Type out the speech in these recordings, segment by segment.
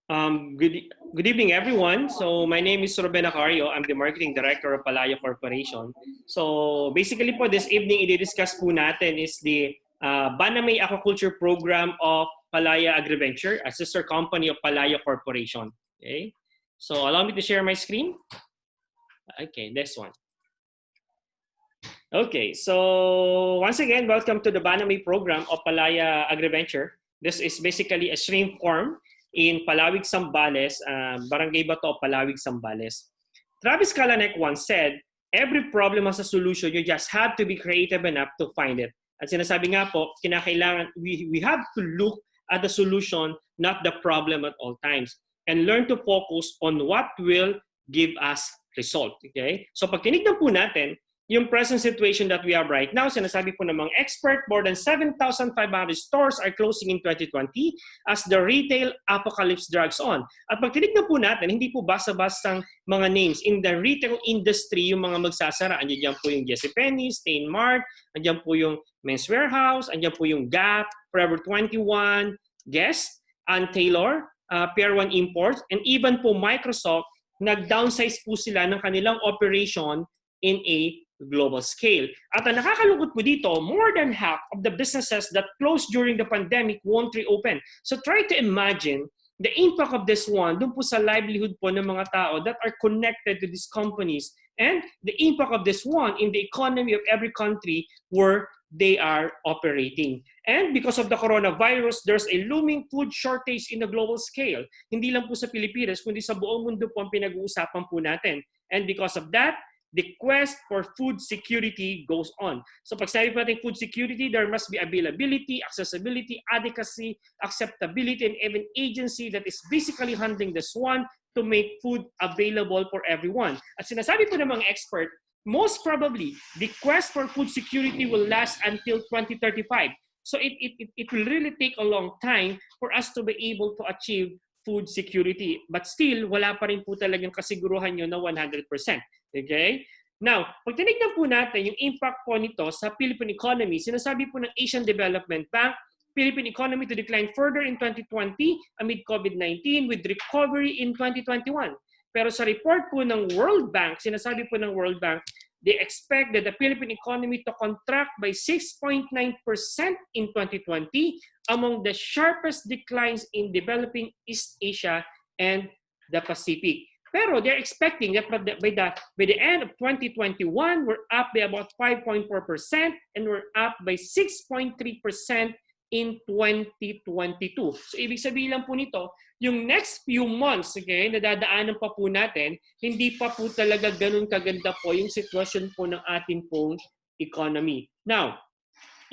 Good evening, everyone. So my name is Vannamei Aquaculture. I'm the Marketing Director of Palaya Corporation. So basically po this evening, i-discuss po natin is the Vannamei Aquaculture program of Palaya Agriventure, a sister company of Palaya Corporation. Okay. So allow me to share my screen. Okay, this one. Okay, so once again, welcome to the Vannamei program of Palaya Agriventure. This is basically a shrimp farm in Palawig, Zambales, Barangay Bato, Palawig, Zambales. Travis Kalanick once said, every problem has a solution, you just have to be creative enough to find it. At sinasabi nga po, kinakailangan, we have to look at the solution, not the problem at all times. And learn to focus on what will give us result. Okay? So pag tinignan po natin, yung present situation that we have right now, sinasabi po ng mga expert, more than 7,500 stores are closing in 2020 as the retail apocalypse drags on. At pag tinignan po natin, hindi po basta-bastang mga names. In the retail industry, yung mga magsasara, andyan po yung JCPenney, Steinmart, andyan po yung Men's Warehouse, andyan po yung Gap, Forever 21, Guess, Ann Taylor, Pier 1 Imports, and even po Microsoft, nag-downsize po sila ng kanilang operation in a global scale. At ang nakakalungkot po dito, more than half of the businesses that closed during the pandemic won't reopen. So try to imagine the impact of this one dun po sa livelihood po ng mga tao that are connected to these companies and the impact of this one in the economy of every country where they are operating. And because of the coronavirus, there's a looming food shortage in the global scale. Hindi lang po sa Pilipinas, kundi sa buong mundo po ang pinag-uusapan po natin. And because of that, the quest for food security goes on. So pag sabi po natin food security, there must be availability, accessibility, adequacy, acceptability, and even agency that is basically handling this one to make food available for everyone. At sinasabi po ng mga expert, most probably, the quest for food security will last until 2035. So it will really take a long time for us to be able to achieve food security. But still, wala pa rin po talagang kasiguruhan nyo na 100%. Okay? Now, pag tinignan po natin yung impact po nito sa Philippine economy, sinasabi po ng Asian Development Bank, Philippine economy to decline further in 2020 amid COVID-19 with recovery in 2021. Pero sa report po ng World Bank, sinasabi po ng World Bank, they expect that the Philippine economy to contract by 6.9% in 2020, among the sharpest declines in developing East Asia and the Pacific. Pero they're expecting that by the end of 2021, we're up by about 5.4% and we're up by 6.3% in 2022. So ibig sabihin lang po nito, yung next few months, okay, nadadaanan pa po natin, hindi pa po talaga ganun kaganda po yung sitwasyon po ng ating pong economy. Now,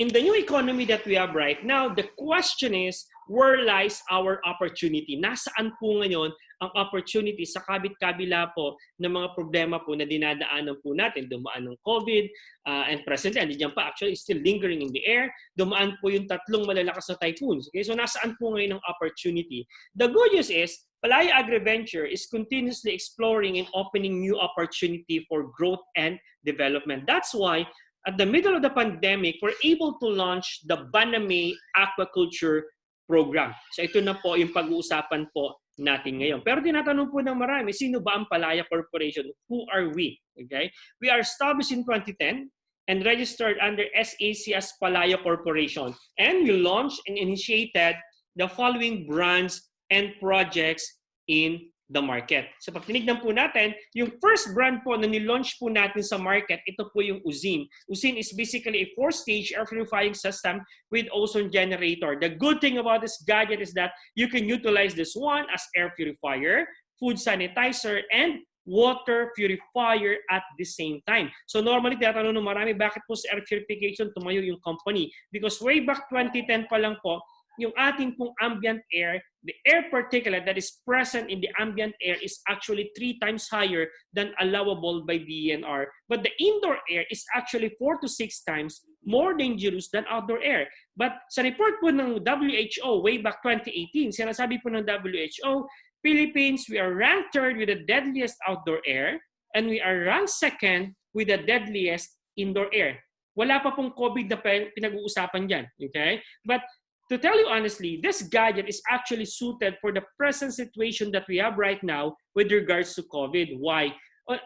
in the new economy that we have right now, the question is, where lies our opportunity? Nasaan po ngayon ang opportunity sa kabit-kabila po ng mga problema po na dinadaanan po natin? Dumaan ng COVID, and presently, andiyan pa actually still lingering in the air. Dumaan po yung tatlong malalakas na typhoons. Okay? So nasaan po ngayon ang opportunity? The good news is, Palaya Agriventure is continuously exploring and opening new opportunity for growth and development. That's why at the middle of the pandemic, we're able to launch the Vannamei Aquaculture program. So ito na po yung pag-uusapan po natin ngayon. Pero tinatanong po ng marami, sino ba ang Palaya Corporation? Who are we? Okay? We are established in 2010 and registered under SAC as Palaya Corporation. And we launched and initiated the following brands and projects in the market. So pag tinignan po natin, yung first brand po na nilaunch po natin sa market, ito po yung Uzin. Uzin is basically a 4-stage air purifying system with ozone generator. The good thing about this gadget is that you can utilize this one as air purifier, food sanitizer, and water purifier at the same time. So normally, tinatanong ng marami, bakit po sa air purification tumayo yung company? Because way back 2010 pa lang po, yung ating pong ambient air, the air particulate that is present in the ambient air is actually 3 times higher than allowable by DNR. But the indoor air is actually 4 to 6 times more dangerous than outdoor air. But sa report po ng WHO way back 2018, sinasabi po ng WHO, Philippines, we are ranked third with the deadliest outdoor air and we are ranked second with the deadliest indoor air. Wala pa pong COVID na pinag-uusapan dyan. Okay? But to tell you honestly, this gadget is actually suited for the present situation that we have right now with regards to COVID. Why?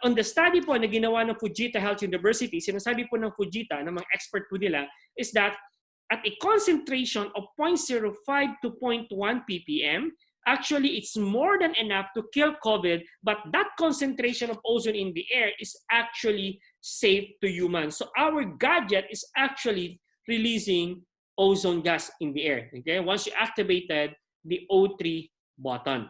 On the study po na ginawa ng Fujita Health University, sinasabi po ng Fujita, ng mga expert po nila, is that at a concentration of 0.05 to 0.1 ppm, actually it's more than enough to kill COVID, but that concentration of ozone in the air is actually safe to humans. So our gadget is actually releasing ozone gas in the air. Okay, once you activated the O3 button.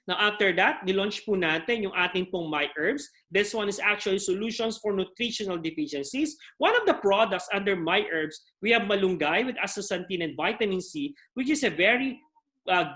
Now, after that, nilaunch po natin yung ating pong My Herbs. This one is actually solutions for nutritional deficiencies. One of the products under My Herbs, we have malunggay with astaxanthin and vitamin C, which is a very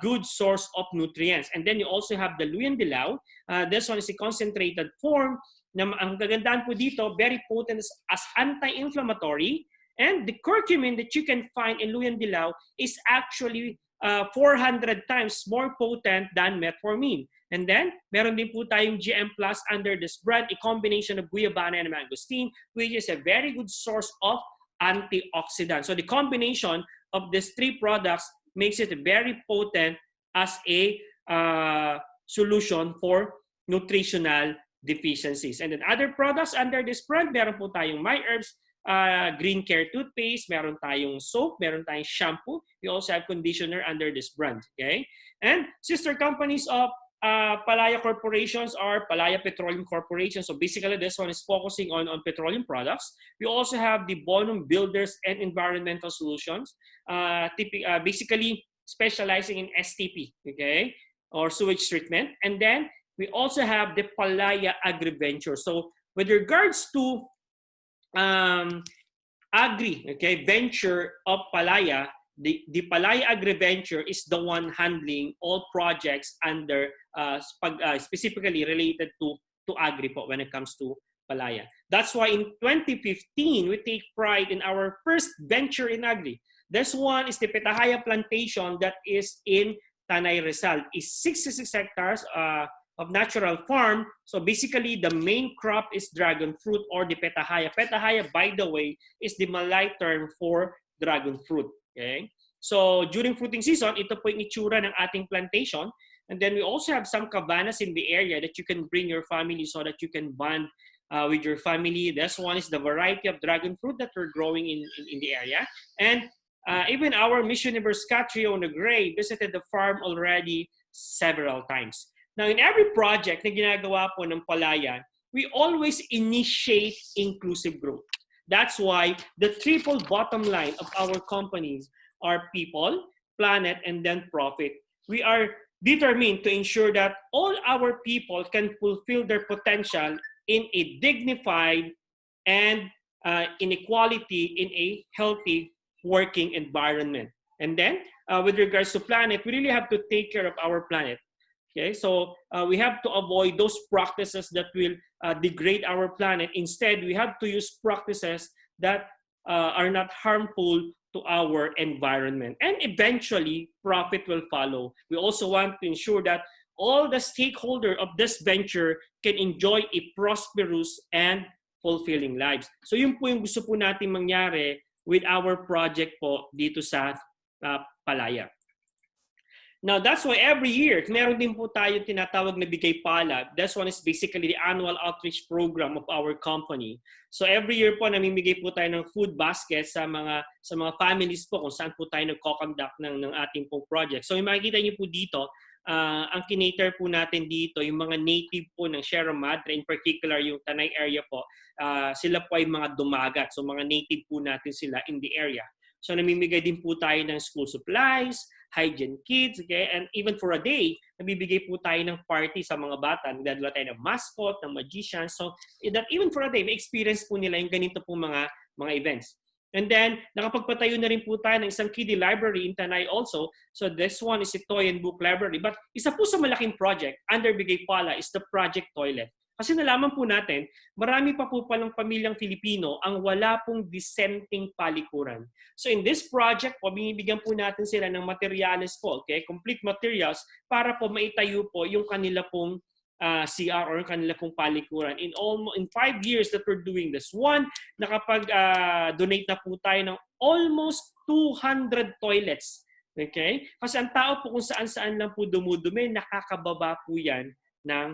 good source of nutrients. And then you also have the luyan dilaw. This one is a concentrated form. Ang kagandahan po dito, very potent as anti-inflammatory. And the curcumin that you can find in luyan dilaw is actually 400 times more potent than metformin. And then, meron din po tayong GM Plus under this brand, a combination of guayabana and mangosteen, which is a very good source of antioxidants. So the combination of these three products makes it very potent as a solution for nutritional deficiencies. And then other products under this brand, meron po tayong My Herbs, Green Care toothpaste, meron tayong soap, meron tayong shampoo. We also have conditioner under this brand. Okay? And sister companies of Palaya Corporations are Palaya Petroleum Corporation. So basically, this one is focusing on petroleum products. We also have the Bonum Builders and Environmental Solutions, basically specializing in STP, okay, or sewage treatment. And then we also have the Palaya AgriVenture. So with regards to venture of Palaya, the Palaya AgriVenture is the one handling all projects under specifically related to agri po when it comes to Palaya. That's why in 2015 we take pride in our first venture in agri. This one is the Petahaya plantation that is in Tanay Rizal. It's 66 hectares of natural farm. So basically, the main crop is dragon fruit or the petahaya. Petahaya, by the way, is the Malay term for dragon fruit. Okay? So during fruiting season, ito po yung itsura ng ating plantation. And then we also have some cabanas in the area that you can bring your family so that you can bond with your family. This one is the variety of dragon fruit that we're growing in the area. And even our Miss Universe Catrio Gray visited the farm already several times. Now, in every project na ginagawa po ng Palaya, we always initiate inclusive growth. That's why the triple bottom line of our companies are people, planet, and then profit. We are determined to ensure that all our people can fulfill their potential in a dignified and inequality in a healthy working environment. And then, with regards to planet, we really have to take care of our planet. Okay, so we have to avoid those practices that will degrade our planet. Instead, we have to use practices that are not harmful to our environment. And eventually, profit will follow. We also want to ensure that all the stakeholders of this venture can enjoy a prosperous and fulfilling lives. So yun po yung gusto po natin mangyari with our project po dito sa Palaya. Now, that's why every year, meron din po tayo tinatawag na Bigay Pala. This one is basically the annual outreach program of our company. So every year po, namimigay po tayo ng food basket sa mga families po kung saan po tayo nagko-conduct ng ating pong project. So yung makikita niyo po dito, ang kinater po natin dito, yung mga native po ng Sierra Madre, in particular yung Tanay area po, sila po ay mga dumagat. So mga native po natin sila in the area. So namimigay din po tayo ng school supplies, hygiene kits, okay? And even for a day, nabibigay po tayo ng party sa mga bata. Nagdadala tayo ng mascot, ng magician. So that even for a day, may experience po nila yung ganito po mga events. And then, nakapagpatayo na rin po tayo ng isang kiddie library in Tanay also. So this one is a toy and book library. But isa po sa malaking project under Bigay Pala is the Project Toilet. Kasi nalaman po natin, marami pa po palang pamilyang Filipino ang wala pong dissenting palikuran. So in this project po, binibigyan po natin sila ng materials po, okay? Complete materials para po maitayo po yung kanila pong CR or kanila pong palikuran. In 5 years that we're doing this, nakapag-donate na po tayo ng almost 200 toilets. Okay? Kasi ang tao po kung saan-saan lang po dumudumi, nakakababa po yan ng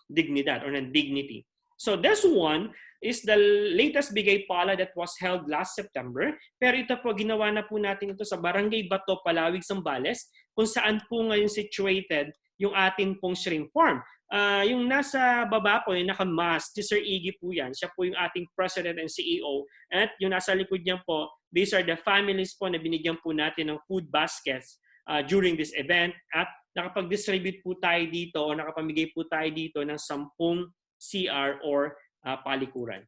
dignidad or ng dignity. So this one is the latest Bigay Pala that was held last September. Pero ito po, ginawa na po natin ito sa Barangay Bato, Palawig, Zambales, kung saan po ngayon situated yung atin pong shrimp farm. Yung nasa baba po, yung naka-mask, si Sir Iggy po yan. Siya po yung ating President and CEO. At yung nasa likod niya po, these are the families po na binigyan po natin ng food baskets during this event. At nakapag-distribute po tayo dito o nakapamigay po tayo dito ng 10 CR or palikuran.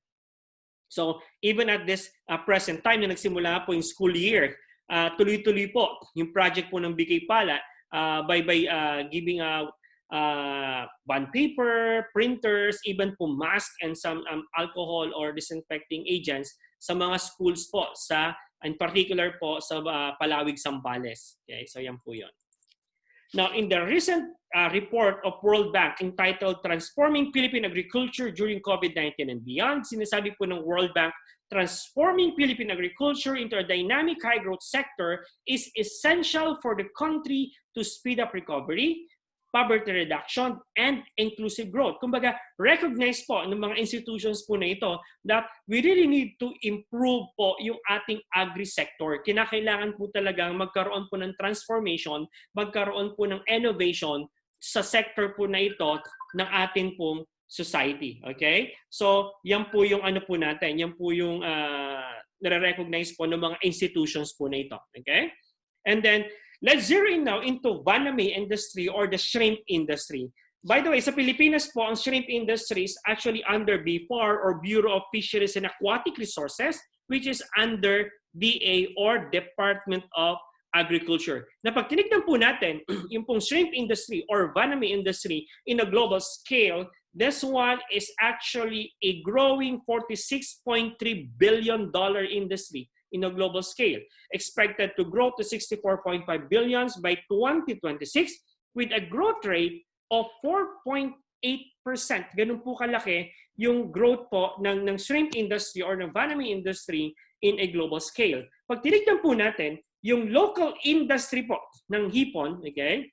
So even at this present time na nagsimula po yung school year, tuloy-tuloy po yung project po ng Bigay Pala by giving bond paper, printers, even po mask and some alcohol or disinfecting agents sa mga schools po, in particular po sa Palawig, Zambales. Okay, so yan po yun. Now, in the recent report of World Bank entitled Transforming Philippine Agriculture During COVID-19 and Beyond, sinasabi po ng World Bank, transforming Philippine agriculture into a dynamic high-growth sector is essential for the country to speed up recovery, poverty reduction, and inclusive growth. Kumbaga, recognize po ng mga institutions po na ito that we really need to improve po yung ating agri-sector. Kinakailangan po talagang magkaroon po ng transformation, magkaroon po ng innovation sa sector po na ito ng ating pong society. Okay? So, yan po yung ano po natin. Yan po yung nare-recognize po ng mga institutions po na ito. Okay? And then, let's zero in now into Vannamei industry or the shrimp industry. By the way, sa Pilipinas po, ang shrimp industry is actually under BFAR or Bureau of Fisheries and Aquatic Resources, which is under DA or Department of Agriculture. Na pag tinignan po natin, yung pong shrimp industry or Vannamei industry in a global scale, this one is actually a growing $46.3 billion industry in a global scale, expected to grow to 64.5 billion by 2026 with a growth rate of 4.8%. Ganun po kalaki yung growth po ng shrimp industry or ng Vannamei industry in a global scale. Pag tinignan po natin, yung local industry po ng hipon, okay,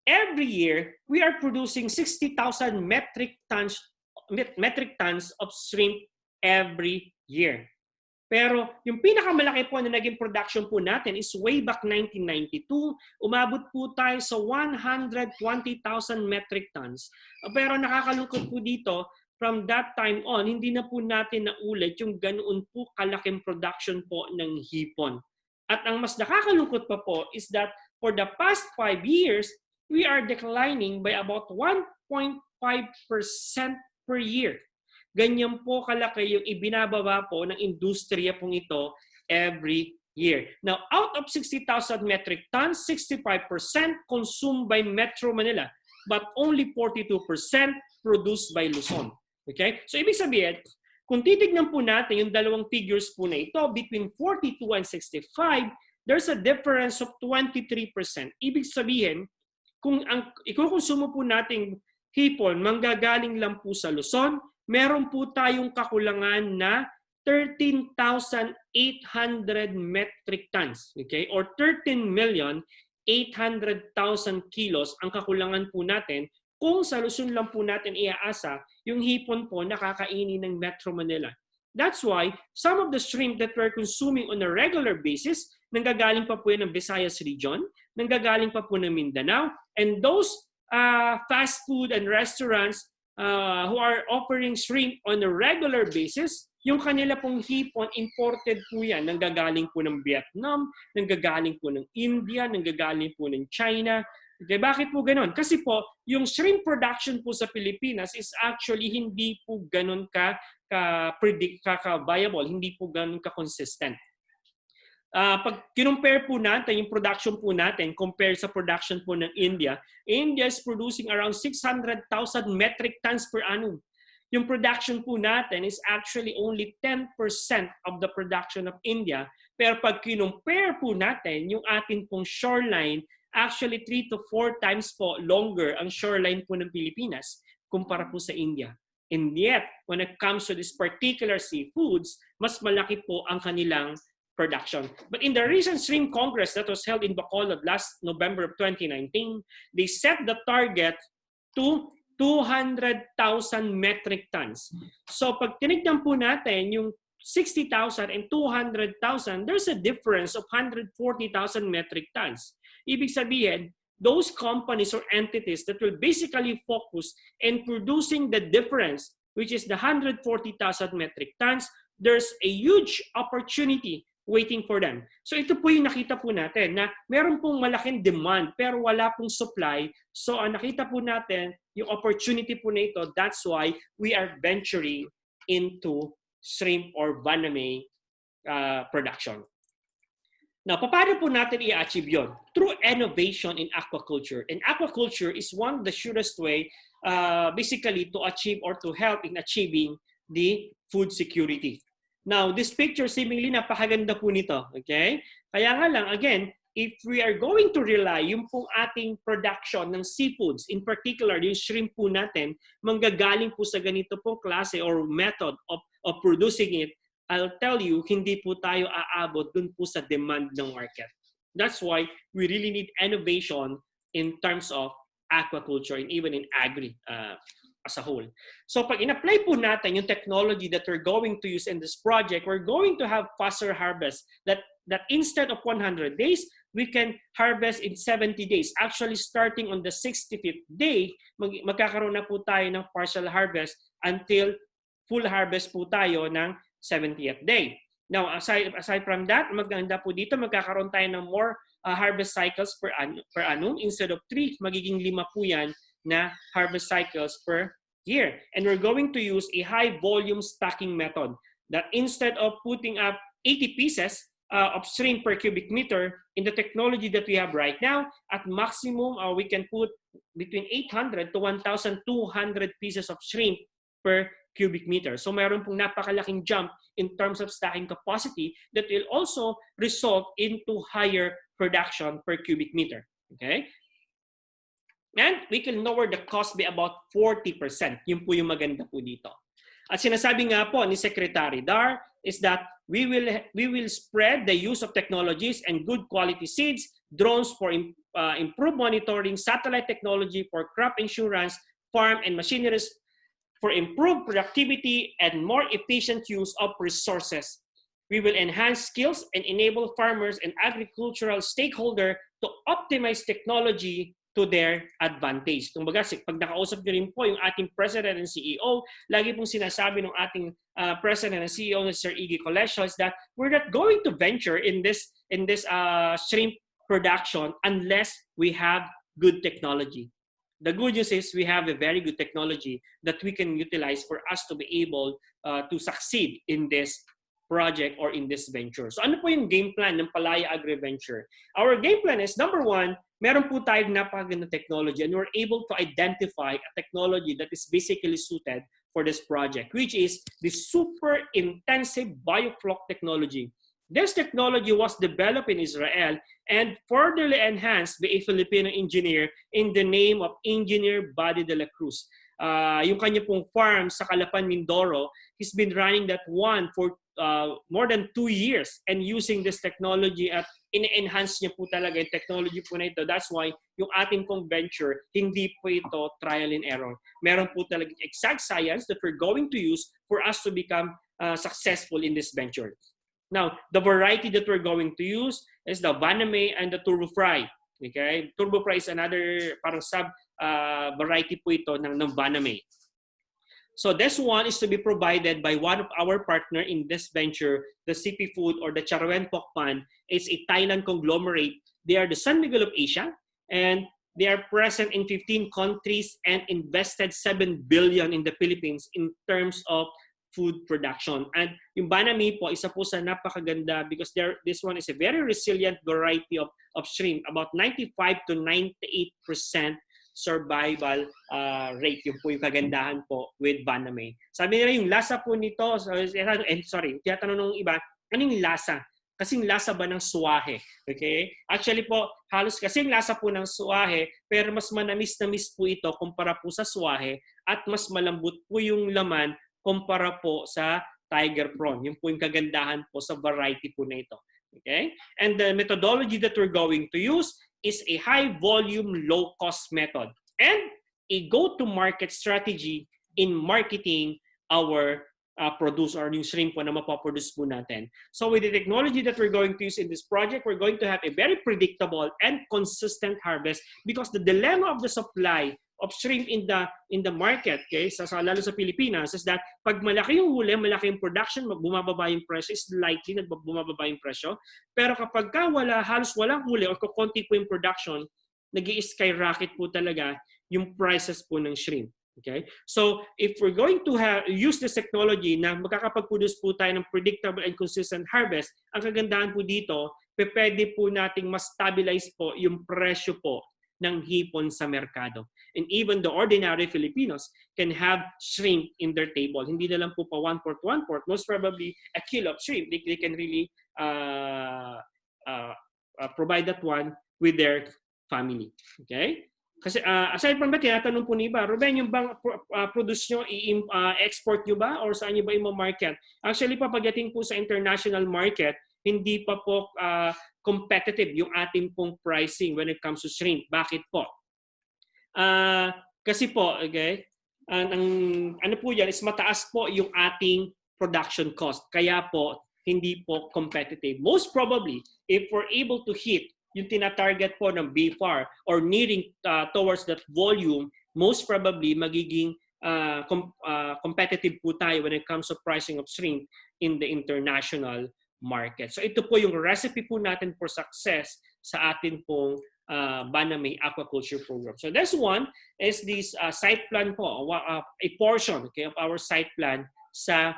every year, we are producing 60,000 metric tons of shrimp every year. Pero yung pinakamalaki po na naging production po natin is way back 1992, umabot po tayo sa 120,000 metric tons. Pero nakakalungkot po dito, from that time on, hindi na po natin naulit yung ganoon po kalaking production po ng hipon. At ang mas nakakalungkot pa po is that for the past 5 years, we are declining by about 1.5% per year. Ganyan po kalaki yung ibinababa po ng industriya pong ito every year. Now, out of 60,000 metric tons, 65% consumed by Metro Manila, but only 42% produced by Luzon. Okay? So, ibig sabihin, kung titignan po natin yung dalawang figures po na ito, between 42 and 65, there's a difference of 23%. Ibig sabihin, kung ang ikukonsumo po nating hipon, manggagaling lang po sa Luzon, meron po tayong kakulangan na 13,800 metric tons. Okay? Or 13,800,000 kilos ang kakulangan po natin kung sa Luzon lang po natin iaasa yung hipon po nakakainin ng Metro Manila. That's why some of the shrimp that we're consuming on a regular basis, nanggagaling pa po yan ng Visayas region, nanggagaling pa po ng Mindanao, and those fast food and restaurants who are offering shrimp on a regular basis, yung kanila pong hipon, imported po yan. Nanggagaling po ng Vietnam, nanggagaling po ng India, nanggagaling po ng China. Okay, bakit po ganon? Kasi po, yung shrimp production po sa Pilipinas is actually hindi po ganon ka-viable, hindi po ganon ka-consistent. Pag kinumpare po natin yung production po natin compared sa production po ng India, India is producing around 600,000 metric tons per annum. Yung production po natin is actually only 10% of the production of India. Pero pag kinumpare po natin yung ating pong shoreline Actually, 3 to 4 times po longer ang shoreline po ng Pilipinas kumpara po sa India. And yet, when it comes to this particular seafoods, mas malaki po ang kanilang production. But in the recent Shrimp Congress that was held in Bacolod last November of 2019, they set the target to 200,000 metric tons. So pag tinignan po natin yung 60,000 and 200,000, there's a difference of 140,000 metric tons. Ibig sabihin, those companies or entities that will basically focus in producing the difference, which is the 140,000 metric tons, there's a huge opportunity waiting for them. So ito po yung nakita po natin na meron pong malaking demand pero wala pong supply. So ang nakita po natin, yung opportunity po na ito, that's why we are venturing into shrimp or Vannamei production. Now, paano po natin i-achieve yun? Through innovation in aquaculture. And aquaculture is one of the surest way basically to achieve or to help in achieving the food security. Now, this picture seemingly napakaganda po nito. Okay? Kaya nga lang, again, if we are going to rely yung pong ating production ng seafoods, in particular, yung shrimp po natin, manggagaling po sa ganito pong klase or method of producing it, I'll tell you, hindi po tayo aabot dun po sa demand ng market. That's why we really need innovation in terms of aquaculture and even in agri as a whole. So pag in-apply po natin yung technology that we're going to use in this project, we're going to have faster harvest that instead of 100 days, we can harvest in 70 days. Actually, starting on the 65th day, magkakaroon na po tayo ng partial harvest until full harvest po tayo ng 70th day. Now, aside from that, maganda po dito, magkakaroon tayo ng more harvest cycles per annum. Instead of 3, magiging 5 po yan na harvest cycles per year. And we're going to use a high volume stacking method that instead of putting up 80 pieces of shrimp per cubic meter in the technology that we have right now, at maximum we can put between 800 to 1,200 pieces of shrimp per cubic meter. So mayroon pong napakalaking jump in terms of stacking capacity that will also result into higher production per cubic meter. Okay? And we can lower the cost by about 40%. Yun po yung maganda po dito. At sinasabi nga po ni Secretary Dar is that we will spread the use of technologies and good quality seeds, drones for improved monitoring, satellite technology for crop insurance, farm and machinery for improved productivity and more efficient use of resources. We will enhance skills and enable farmers and agricultural stakeholders to optimize technology to their advantage. Kumbaga, pag nakausap niyo rin po yung ating President and CEO, lagi pong sinasabi ng ating President and CEO na Sir Iggy Colegio is that we're not going to venture in this shrimp production unless we have good technology. The good news is we have a very good technology that we can utilize for us to be able to succeed in this project or in this venture. So ano po yung game plan ng Palaya Agri-Venture? Our game plan is, number one, meron po tayong napakagandang technology and we're able to identify a technology that is basically suited for this project, which is the super intensive biofloc technology. This technology was developed in Israel and further enhanced by a Filipino engineer in the name of Engineer Buddy de la Cruz. Yung kanya pong farm sa Calapan, Mindoro, he's been running that one for more than 2 years and using this technology at in-enhance niya po talaga yung technology po na ito. That's why yung ating pong venture, hindi po ito trial and error. Meron po talaga exact science that we're going to use for us to become successful in this venture. Now, the variety that we're going to use is the Vannamei and the Turbo Fry. Okay? Turbo Fry is another parang variety po ito ng Vannamei. So this one is to be provided by one of our partner in this venture, the CP Food or the Charawen Pokpan. It's a Thailand conglomerate. They are the San Miguel of Asia and they are present in 15 countries and invested 7 billion in the Philippines in terms of food production. And yung Vannamei po, isa po sa napakaganda because this one is a very resilient variety of shrimp. About 95 to 98% survival rate. Yung po yung kagandahan po with Vannamei. Sabi nila yung lasa po nito, tinatanong ng iba, anong lasa? kasing lasa ba ng suwahe? Okay? Actually po, halos kasing lasa po ng suwahe, pero mas manamis-namis po ito kumpara po sa suwahe at mas malambot po yung laman kumpara po sa tiger prawn. Yung po yung kagandahan po sa variety po na ito. Okay? And the methodology that we're going to use is a high volume, low cost method and a go-to-market strategy in marketing our produce or yung shrimp po na mapoproduce po natin. So with the technology that we're going to use in this project, we're going to have a very predictable and consistent harvest because the dilemma of the supply of shrimp in the market, okay, lalo sa Pilipinas, is that pag malaki yung huli, malaki yung production, bumababa yung presyo, is likely na bumababa yung presyo. Pero kapag halos walang huli or konti po yung production, nag-i-skyrocket po talaga yung prices po ng shrimp. Okay? So, if we're going to use this technology na makakapag-produce po tayo ng predictable and consistent harvest, ang kagandahan po dito, pwede po nating mas stabilize po yung presyo po ng hipon sa merkado. And even the ordinary Filipinos can have shrimp in their table. Hindi na lang po pa 1/4, most probably a kilo of shrimp. They can really provide that one with their family. Okay? Kasi aside from that, tinatanong po ni iba, Ruben, yung bang produce nyo, export nyo ba or saan nyo ba i-market? Actually pa, pagdating po sa international market, hindi pa po competitive yung ating pong pricing when it comes to shrimp. Bakit po? Kasi po, okay, ano po yan, is mataas po yung ating production cost. Kaya po, hindi po competitive. Most probably, if we're able to hit yung tina-target po ng BFAR or nearing towards that volume, most probably magiging competitive po tayo when it comes to pricing of shrimp in the international market. So ito po yung recipe po natin for success sa atin pong Vannamei Aquaculture Program. So this one is this site plan po, a portion, okay, of our site plan sa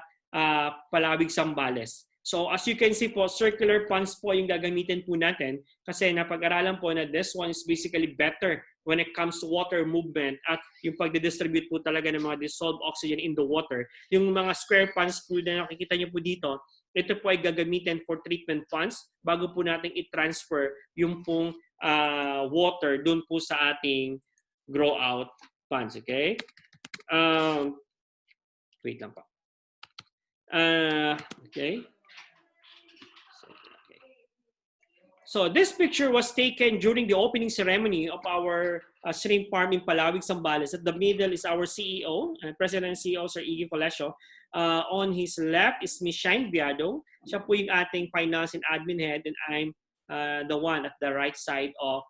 Palawig, Zambales. So as you can see po, circular ponds po yung gagamitin po natin kasi napag-aralan po na this one is basically better when it comes to water movement at yung pagdidistribute po talaga ng mga dissolved oxygen in the water. Yung mga square ponds po na nakikita nyo po dito, ito po ay gagamitin for treatment ponds bago po natin i-transfer yung pong water dun po sa ating grow out ponds. Okay? Wait lang po. Okay. So this picture was taken during the opening ceremony of our shrimp farm in Palawig, Zambales. At the middle is our CEO, President and CEO, Sir Iggy Colasio. On his left is Ms. Shine Biado. Siya po yung ating finance and admin head, and I'm the one at the right side of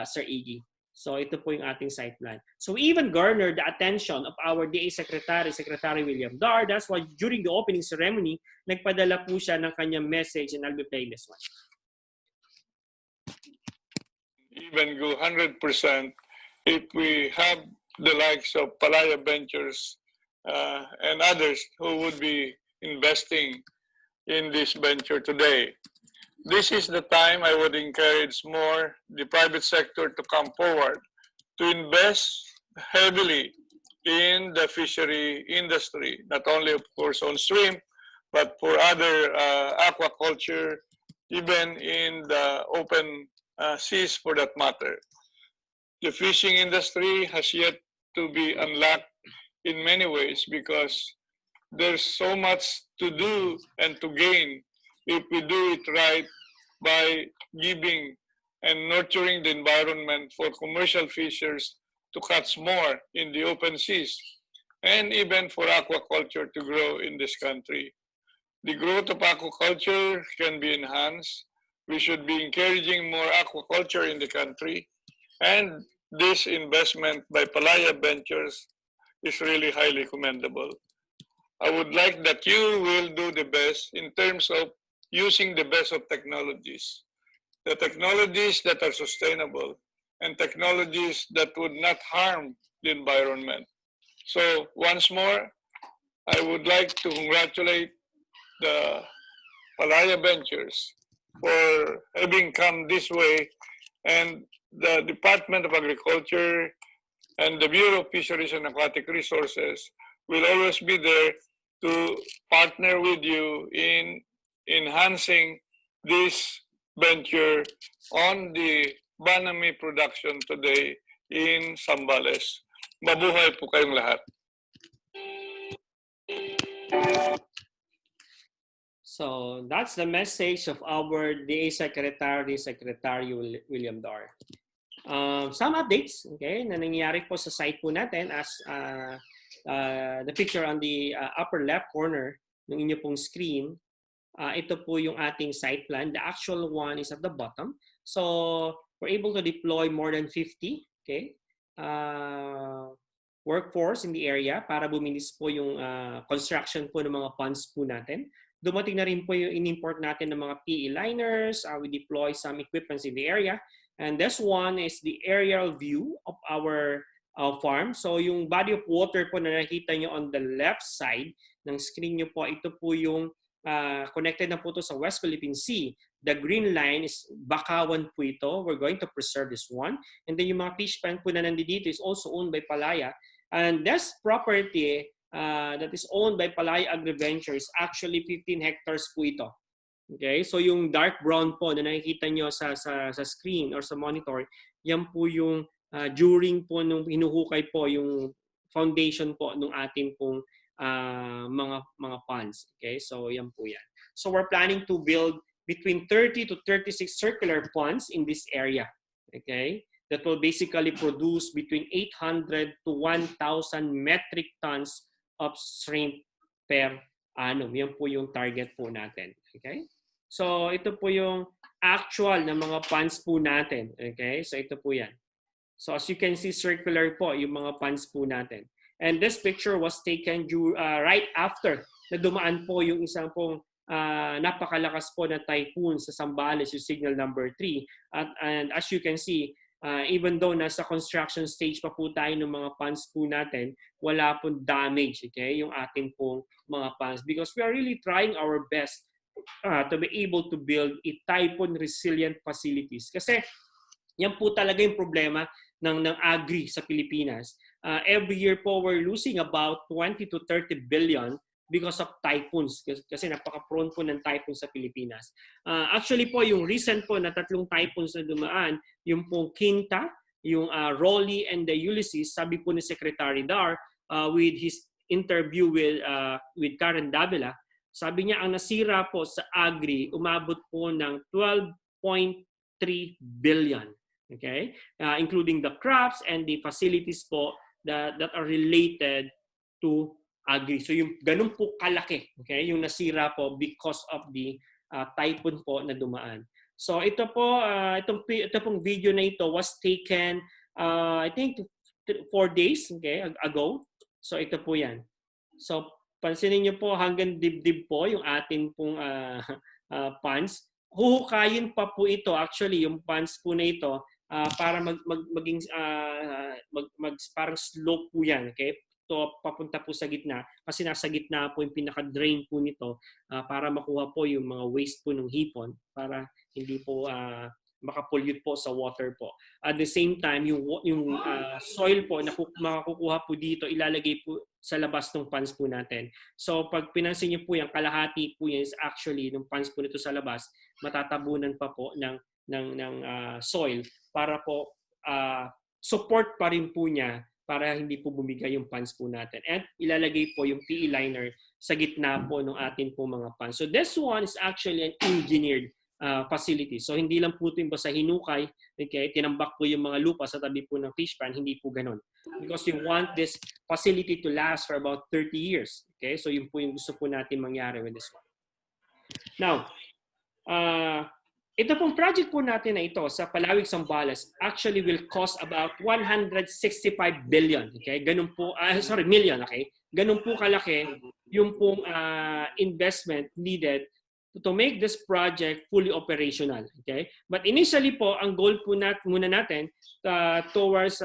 Sir Iggy. So ito po yung ating site plan. So we even garnered the attention of our DA Secretary, Secretary William Dar. That's why during the opening ceremony, nagpadala po siya ng kanyang message, and I'll be playing this one. Even go 100% if we have the likes of Palaya Ventures and others who would be investing in this venture today. This is the time I would encourage more the private sector to come forward to invest heavily in the fishery industry, not only of course on shrimp, but for other aquaculture, even in the open seas for that matter. The fishing industry has yet to be unlocked in many ways because there's so much to do and to gain if we do it right by giving and nurturing the environment for commercial fishers to catch more in the open seas and even for aquaculture to grow in this country. The growth of aquaculture can be enhanced. We should be encouraging more aquaculture in the country. And this investment by Palaya Ventures is really highly commendable. I would like that you will do the best in terms of using the best of technologies. The technologies that are sustainable and technologies that would not harm the environment. So once more, I would like to congratulate the Palaya Ventures for having come this way, and the Department of Agriculture and the Bureau of Fisheries and Aquatic Resources will always be there to partner with you in enhancing this venture on the Vannamei production today in Zambales. Mabuhay po kayong lahat. So that's the message of our DA Secretary, Secretary William Dar. Some updates, okay, na nangyayari po sa site po natin as the picture on the upper left corner ng inyo pong screen. Ito po yung ating site plan. The actual one is at the bottom. So we're able to deploy more than 50, okay, workforce in the area para bumilis po yung construction po ng mga ponds po natin. Dumating na rin po yung in-import natin ng mga PE liners. We deploy some equipments in the area. And this one is the aerial view of our farm. So yung body of water po na nakita nyo on the left side ng screen nyo po, ito po yung connected na po ito sa West Philippine Sea. The green line is Bakawan po ito. We're going to preserve this one. And then yung mga fish pond po na nandito is also owned by Palaya. And this property that is owned by Palaya Agriventure is actually 15 hectares po ito. Okay? So yung dark brown po na nakikita nyo sa screen or sa monitor, yan po yung during po nung hinuhukay po yung foundation po nung ating pong mga ponds. Okay? So yan po yan. So we're planning to build between 30 to 36 circular ponds in this area. Okay? That will basically produce between 800 to 1,000 metric tons of shrimp per annum. Yan po yung target po natin. Okay? So ito po yung actual na mga ponds po natin. Okay? So ito po yan. So as you can see, circular po yung mga ponds po natin. And this picture was taken right after na dumaan po yung isang pong napakalakas po na typhoon sa Zambales, yung signal number 3. And as you can see, even though nasa construction stage pa po tayo ng mga ponds po natin, wala pong damage, okay, yung ating pong mga ponds because we are really trying our best to be able to build a typhoon resilient facilities. Kasi yan po talaga yung problema ng agri sa Pilipinas. Every year po we're losing about 20 to 30 billion because of typhoons kasi napaka-prone po ng typhoon sa Pilipinas. Actually po yung recent po na 3 typhoons na dumaan, yung pong Quinta, yung Rolly and the Ulysses, sabi po ni Secretary Dar with his interview with Karen Davila, sabi niya ang nasira po sa agri umabot po ng 12.3 billion. Okay? Including the crops and the facilities po that are related to agri. So yung ganun po kalaki, okay, yung nasira po because of the typhoon po na dumaan. So ito po, ito pong video na ito was taken I think 4 days ago. So ito po yan. So pansinin niyo po hanggang dibdib po yung ating pong ponds. Huhukayin pa po ito actually yung ponds po na ito para maging parang slope po yan, okay? To papunta po sa gitna kasi nasa gitna po yung pinaka-drain po nito para makuha po yung mga waste po ng hipon para hindi po makapollute po sa water po. At the same time, yung soil po na makakukuha po dito, ilalagay po sa labas ng ponds po natin. So pag pinansin niyo po yung kalahati po yan is actually ng ponds po nito sa labas, matatabunan pa po ng soil para po support pa rin po niya para hindi po bumigay yung ponds po natin. And ilalagay po yung PE liner sa gitna po ng ating po mga ponds. So this one is actually an engineered facility. So hindi lang po ito yung basta hinukay, okay, tinambak po yung mga lupa sa tabi po ng fish pond, hindi po ganun. Because we want this facility to last for about 30 years. Okay? So yun po yung gusto po natin mangyari with this one. Now, ito pong project po natin na ito sa Palawig, Zambales actually will cost about 165 billion. Okay? Ganun po, million, okay? Ganun po kalaki yung pong investment needed to make this project fully operational. Okay? But initially po, ang goal po muna natin towards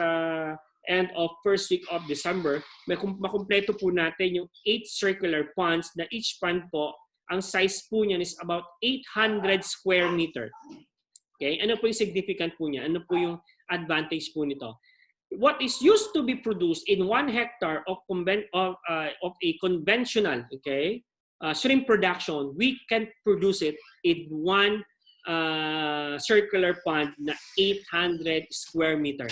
end of first week of December, makumpleto po natin yung 8 circular ponds na each pond po, ang size po niyan is about 800 square meter. Okay? Ano po yung significant po niya? Ano po yung advantage po nito? What is used to be produced in 1 hectare of a conventional, okay, shrimp production, we can produce it in one circular pond na 800 square meter.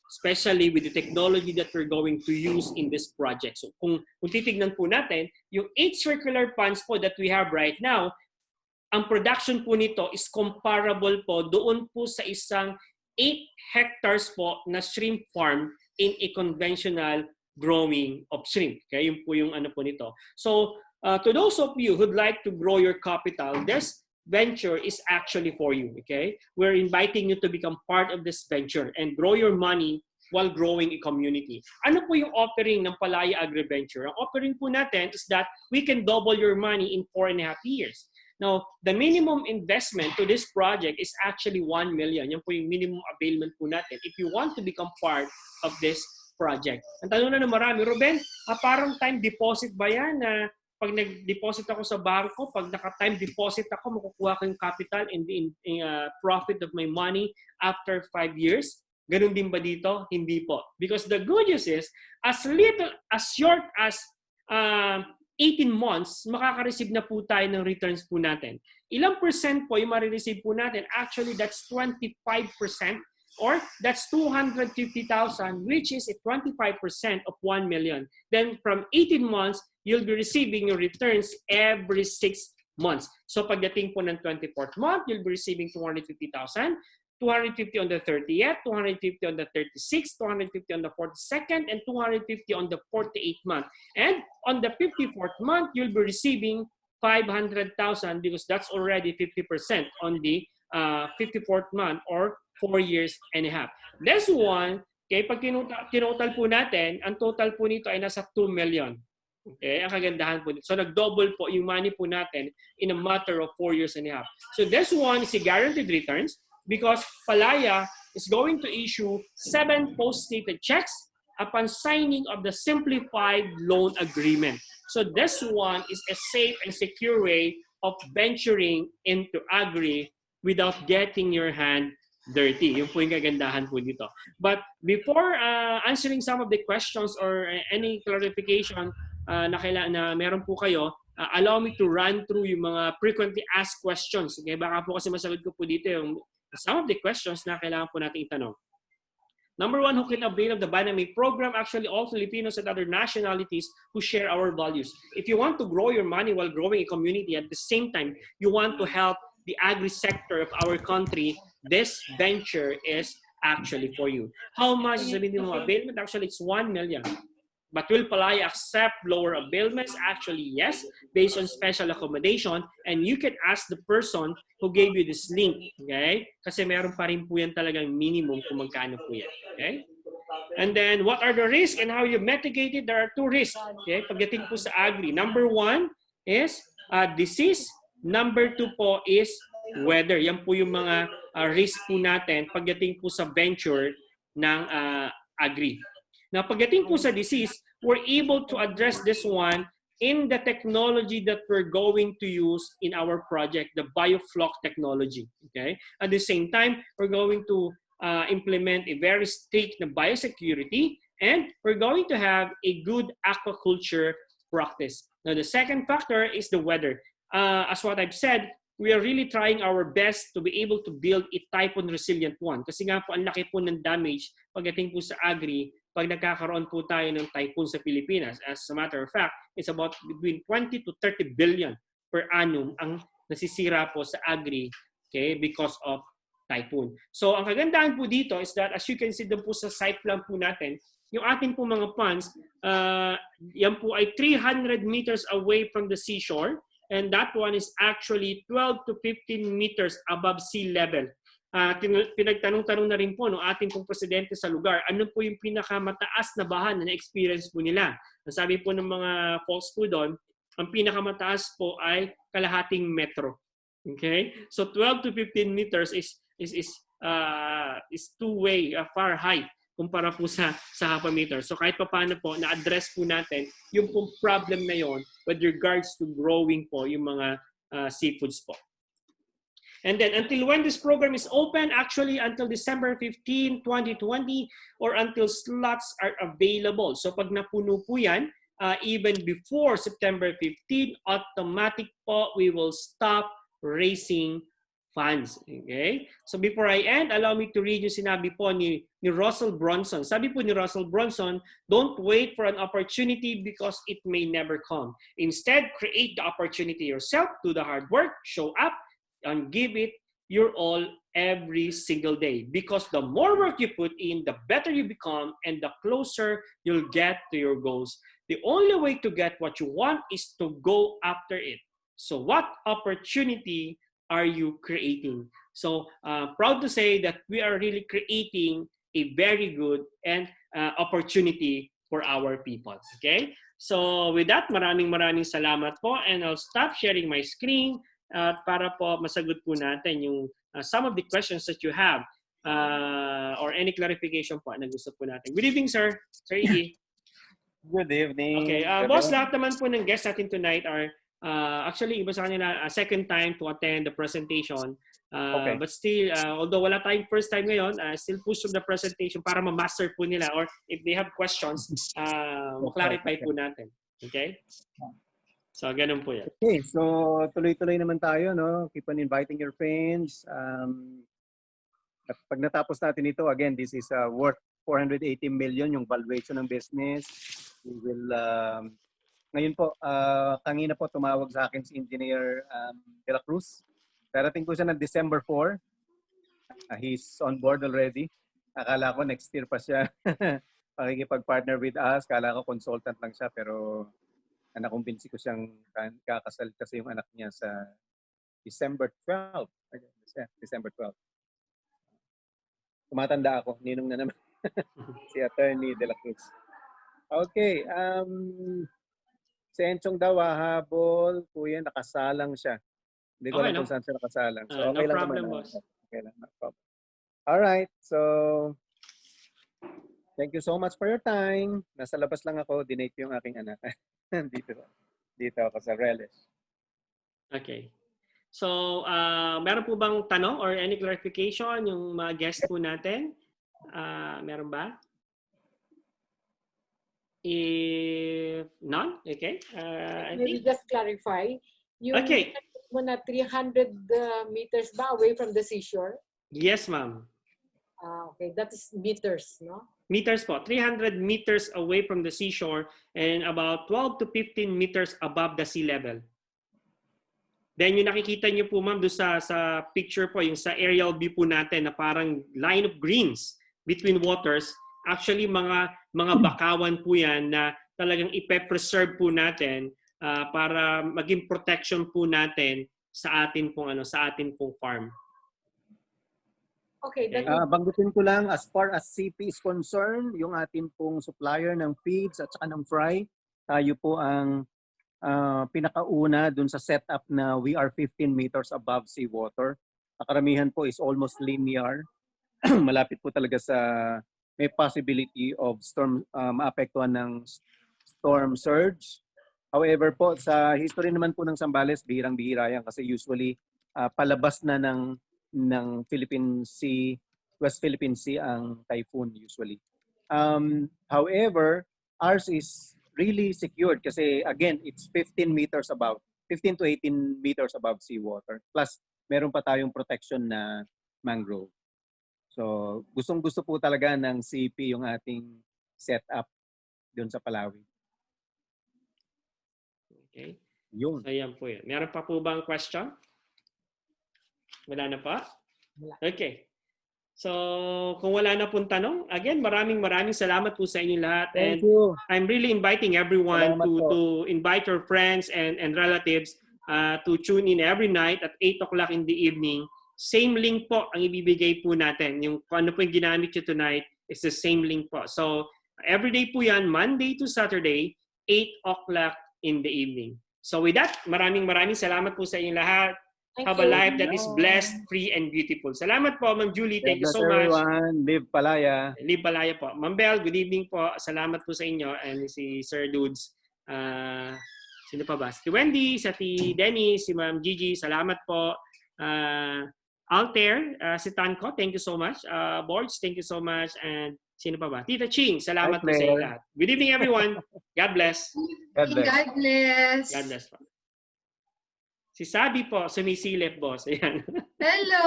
Especially with the technology that we're going to use in this project. So kung titignan po natin, yung 8 circular ponds po that we have right now, ang production po nito is comparable po doon po sa isang 8 hectares po na shrimp farm in a conventional growing of shrimp. Okay, yun po yung ano po nito. So to those of you who'd like to grow your capital, this venture is actually for you. Okay, we're inviting you to become part of this venture and grow your money while growing a community. Ano po yung offering ng Palaya Agriventure? Ang offering po natin is that we can double your money in 4.5 years. Now, the minimum investment to this project is actually 1 million. Yan po yung minimum availment po natin if you want to become part of this project. Ang tanong na marami, Ruben, parang time deposit ba yan na pag nag-deposit ako sa bangko, pag naka-time deposit ako, makukuha ko yung capital and the profit of my money after 5 years? Ganun din ba dito? Hindi po. Because the good news is, as short as 18 months, makaka-receive na po tayo ng returns po natin. Ilang percent po yung marireceive po natin? Actually, that's 25%. Or that's 250,000, which is a 25% of 1 million. Then from 18 months, you'll be receiving your returns every 6 months. So pagdating po ng 24th month, you'll be receiving 250,000, 250 on the 30th, 250 on the 36th, 250 on the 42nd, and 250 on the 48th month. And on the 54th month, you'll be receiving 500,000 because that's already 50% on the 54th month or 4.5 years. This one, okay, pag kinotal po natin, ang total po nito ay nasa 2 million. Okay, ang kagandahan po nito. So nag-double po yung money po natin in a matter of 4.5 years. So this one is a guaranteed returns because Palaya is going to issue 7 post-stated checks upon signing of the simplified loan agreement. So this one is a safe and secure way of venturing into agri without getting your hand dirty. Yung po yung kagandahan po dito. But before answering some of the questions or any clarification na meron po kayo, allow me to run through yung mga frequently asked questions. Okay? Baka po kasi masagot ko po dito yung some of the questions na kailangan po natin itanong. Number 1, who can avail of the Vannamei program? Actually, all Filipinos and other nationalities who share our values. If you want to grow your money while growing a community, at the same time, you want to help the agri-sector of our country, this venture is actually for you. How much is the minimum availment? Actually, it's 1 million. But will Palaya accept lower availments? Actually, yes, based on special accommodation. And you can ask the person who gave you this link, okay? Kasi meron pa rin po yan talagang minimum kung magkano po yan, okay? And then, what are the risks and how you mitigate it? There are 2 risks, okay? Pagdating po sa agri. Number 1 is disease. Number 2 po is weather. Yan po yung mga risk po natin pagdating po sa venture ng agri. Now, pagdating po sa disease, we're able to address this one in the technology that we're going to use in our project, the biofloc technology. Okay? At the same time, we're going to implement a very strict biosecurity, and we're going to have a good aquaculture practice. Now, the second factor is the weather. As what I've said, we are really trying our best to be able to build a typhoon resilient one. Kasi nga po, ang laki po ng damage pagdating po sa agri pag nagkakaroon po tayo ng typhoon sa Pilipinas. As a matter of fact, it's about between 20 to 30 billion per annum ang nasisira po sa agri, okay, because of typhoon. So, ang kagandahan po dito is that as you can see doon po sa site plan po natin, yung ating po mga ponds, yan po ay 300 meters away from the seashore. And that one is actually 12 to 15 meters above sea level. Pinagtanong-tanong na rin po ng ating pong presidente sa lugar, ano po yung pinakamataas na baha na na-experience po nila. Sabi po ng mga folks po doon, ang pinakamataas po ay kalahating metro. Okay? So 12 to 15 meters is two-way, far high kumpara po sa half a meter. So kahit pa paano po, na-address po natin yung pong problem na yon with regards to growing po yung mga seafoods po. And then until when this program is open, actually until December 15, 2020 or until slots are available. So pag napuno po yan, even before September 15, automatic po we will stop raising funds. Okay? So before I end, allow me to read yung sinabi po ni Russell Brunson. Sabi po ni Russell Brunson, don't wait for an opportunity because it may never come. Instead, create the opportunity yourself, do the hard work, show up, and give it your all every single day. Because the more work you put in, the better you become and the closer you'll get to your goals. The only way to get what you want is to go after it. So what opportunity are you creating? So proud to say that we are really creating a very good and opportunity for our people. Okay? So with that, maraming salamat po, and I'll stop sharing my screen para po masagot po natin yung some of the questions that you have or any clarification po na gusto po natin. Good evening, sir. Sir Iggy. Good evening. Okay. Boss, lahat naman po ng guests natin tonight are actually iba sa kanila second time to attend the presentation. Okay. But still, although wala tayong first time ngayon, still push through the presentation para ma-master po nila, or if they have questions, clarify po natin. Okay? So, ganun po yan. Okay, so tuloy-tuloy naman tayo, no? Keep on inviting your friends. At pag natapos natin ito, again, this is worth 480 million yung valuation ng business. We will, ngayon po, kanina po tumawag sa akin si Engineer De La Cruz. Darating po siya ng December 4. He's on board already. Akala ko next year pa siya pakikipag-partner with us. Akala ko consultant lang siya, pero nakumbinsi ko siyang kakasal kasi yung anak niya sa December 12. December 12. Tumatanda ako. Ninong na naman. Si Attorney De La Cruz. Okay. Si Enchong daw, habol. Kuya, nakasalang siya. Hindi ko alam kung saan siya nakasalang. So, okay no lang problem, naman. boss. Okay lang. No problem. Alright. So, thank you so much for your time. Nasa labas lang ako. Dinate yung aking anak. Dito ako sa Relish. Okay. So, meron po bang tanong or any clarification yung mga guests po natin? Meron ba? If none, okay. Maybe just clarify. Yung okay. Mo na 300 meters ba away from the seashore? Yes, ma'am. Okay, that is meters, no? Meters po. 300 meters away from the seashore and about 12 to 15 meters above the sea level. Then yung nakikita niyo po, ma'am, doon sa picture po, yung sa aerial view po natin na parang line of greens between waters, actually mga bakawan po yan na talagang ipe-preserve po natin para maging protection po natin sa atin pong farm. Okay, banggitin ko lang, as far as CP is concerned, yung atin pong supplier ng feeds at saka ng fry, tayo po ang pinakauna dun sa setup na we are 15 meters above seawater. Karamihan po is almost linear. Malapit po talaga sa may possibility of storm, maapektuhan ng storm surge. However po, sa history naman po ng Zambales, bihirang-bihira yan kasi usually palabas na ng Philippine Sea, West Philippine Sea ang typhoon usually. However, ours is really secured kasi again, it's 15 meters above, 15 to 18 meters above seawater. Plus, meron pa tayong protection na mangrove. So, gustong-gusto po talaga ng CP yung ating setup doon sa Palawi. Okay. Yun. So, yan po yun. Meron pa po bang question? Wala na pa? Okay. So, kung wala na pong tanong, again, maraming salamat po sa inyong lahat. Thank you. I'm really inviting everyone Salamat to invite your friends and relatives to tune in every night at 8 o'clock in the evening. Same link po ang ibibigay po natin. Yung kung ano po yung ginamit nyo tonight is the same link po. So, every day po yan, Monday to Saturday, 8 o'clock in the evening. So with that, maraming salamat po sa inyong lahat. Have a life that is blessed, free, and beautiful. Salamat po, Ma'am Julie. Thank you so much. Everyone. Live Palaya. Live Palaya po. Ma'am Bel, good evening po. Salamat po sa inyo. And si Sir Dudes. Sino pa ba? Si Wendy, si Denny, si Ma'am Gigi. Salamat po. Alter, si Tanko, thank you so much. Borge, thank you so much. And Sino pa ba? Tita Ching, salamat Hi, po sa inyo Claire. lahat. Good evening, everyone. God bless. God bless. God bless. God bless po. Si Sabi po, sumisilip, boss. Ayan. Hello.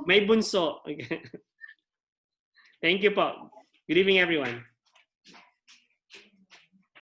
May bunso. Thank you po. Good evening, everyone.